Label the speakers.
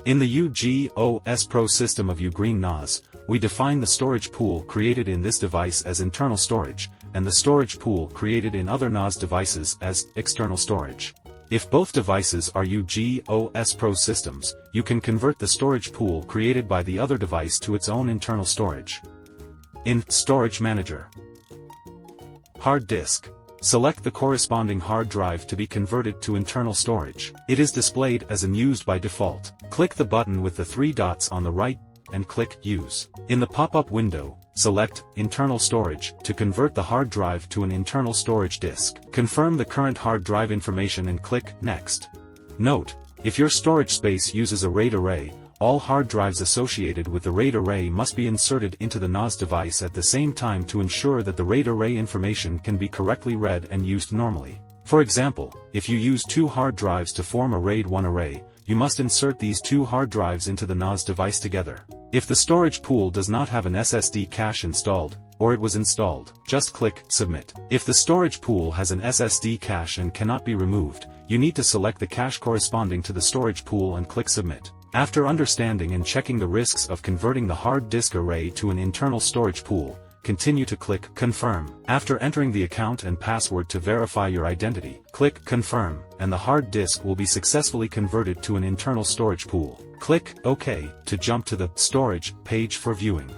Speaker 1: In the UGOS Pro system of UGREEN NAS, we define the storage pool created in this device as internal storage, and the storage pool created in other NAS devices as external storage. If both devices are UGOS Pro systems, you can convert the storage pool created by the other device to its own internal storage. In Storage Manager, Hard Disk, select the corresponding hard drive to be converted to internal storage. It is displayed as unused by default. Click the button with the 3 dots on the right, and click Use. In the pop-up window, select Internal Storage to convert the hard drive to an internal storage disk. Confirm the current hard drive information and click Next. Note, if your storage space uses a RAID array, all hard drives associated with the RAID array must be inserted into the NAS device at the same time to ensure that the RAID array information can be correctly read and used normally. For example, if you use 2 hard drives to form a RAID 1 array, you must insert these 2 hard drives into the NAS device together. If the storage pool does not have an SSD cache installed, or it was installed, just click Submit. If the storage pool has an SSD cache and cannot be removed, you need to select the cache corresponding to the storage pool and click Submit. After understanding and checking the risks of converting the hard disk array to an internal storage pool, continue to click Confirm. After entering the account and password to verify your identity, click Confirm, and the hard disk will be successfully converted to an internal storage pool. Click OK to jump to the Storage page for viewing.